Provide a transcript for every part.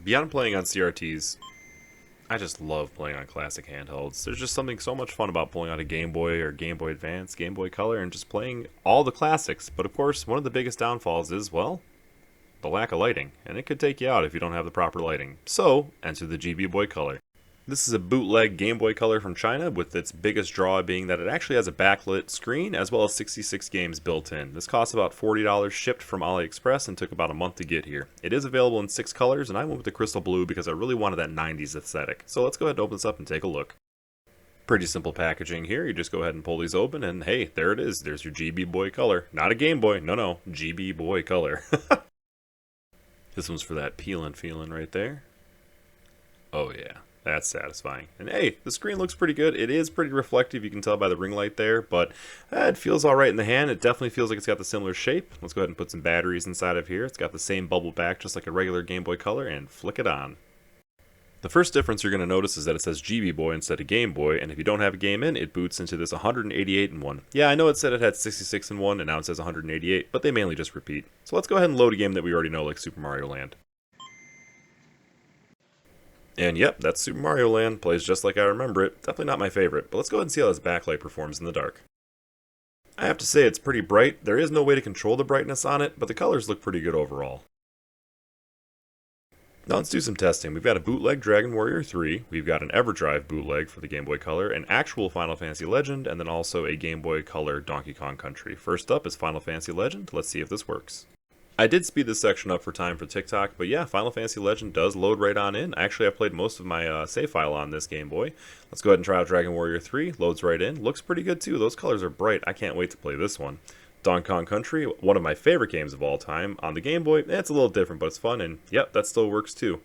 Beyond playing on CRTs, I just love playing on classic handhelds. There's just something so much fun about pulling out a Game Boy or Game Boy Advance, Game Boy Color, and just playing all the classics. But of course, one of the biggest downfalls is, well, the lack of lighting, and it could take you out if you don't have the proper lighting. So, enter the GB Boy Color. This is a bootleg Game Boy Color from China, with its biggest draw being that it actually has a backlit screen as well as 66 games built in. This costs about $40 shipped from AliExpress and took about a month to get here. It is available in 6 colors, and I went with the crystal blue because I really wanted that 90s aesthetic. So let's go ahead and open this up and take a look. Pretty simple packaging here. You just go ahead and pull these open, and hey, there it is. There's your GB Boy Color. Not a Game Boy, no, GB Boy Color. This one's for that peeling feeling right there. Oh yeah. That's satisfying. And hey, the screen looks pretty good. It is pretty reflective, you can tell by the ring light there, but it feels alright in the hand. It definitely feels like it's got the similar shape. Let's go ahead and put some batteries inside of here. It's got the same bubble back just like a regular Game Boy Color, and flick it on. The first difference you're going to notice is that it says GB Boy instead of Game Boy, and if you don't have a game in, it boots into this 188 in one. Yeah, I know it said it had 66 in one, and now it says 188, but they mainly just repeat. So let's go ahead and load a game that we already know, like Super Mario Land. And yep, that's Super Mario Land. Plays just like I remember it. Definitely not my favorite, but let's go ahead and see how this backlight performs in the dark. I have to say it's pretty bright. There is no way to control the brightness on it, but the colors look pretty good overall. Now let's do some testing. We've got a bootleg Dragon Warrior 3, we've got an EverDrive bootleg for the Game Boy Color, an actual Final Fantasy Legend, and then also a Game Boy Color Donkey Kong Country. First up is Final Fantasy Legend. Let's see if this works. I did speed this section up for time for TikTok, but yeah, Final Fantasy Legend does load right on in. Actually, I've played most of my save file on this Game Boy. Let's go ahead and try out Dragon Warrior 3. Loads right in. Looks pretty good too. Those colors are bright. I can't wait to play this one. Donkey Kong Country, one of my favorite games of all time. On the Game Boy, it's a little different, but it's fun, and yep, that still works too.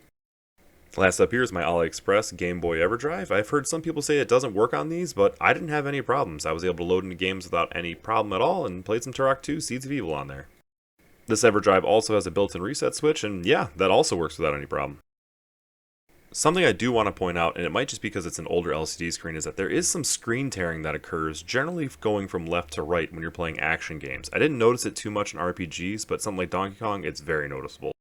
Last up here is my AliExpress Game Boy EverDrive. I've heard some people say it doesn't work on these, but I didn't have any problems. I was able to load into games without any problem at all, and played some Turok 2 Seeds of Evil on there. This EverDrive also has a built-in reset switch, and yeah, that also works without any problem. Something I do want to point out, and it might just be because it's an older LCD screen, is that there is some screen tearing that occurs, generally going from left to right when you're playing action games. I didn't notice it too much in RPGs, but something like Donkey Kong, it's very noticeable.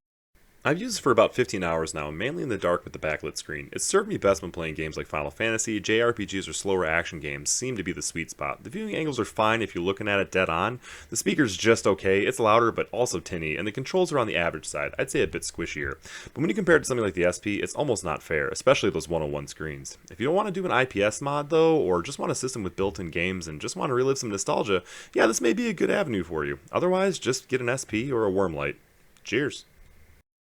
I've used it for about 15 hours now, mainly in the dark with the backlit screen. It's served me best when playing games like Final Fantasy. JRPGs or slower action games seem to be the sweet spot. The viewing angles are fine if you're looking at it dead on. The speaker's just okay, it's louder but also tinny, and the controls are on the average side. I'd say a bit squishier. But when you compare it to something like the SP, it's almost not fair, especially those 101 screens. If you don't want to do an IPS mod though, or just want a system with built-in games and just want to relive some nostalgia, yeah, this may be a good avenue for you. Otherwise, just get an SP or a Wormlight. Cheers!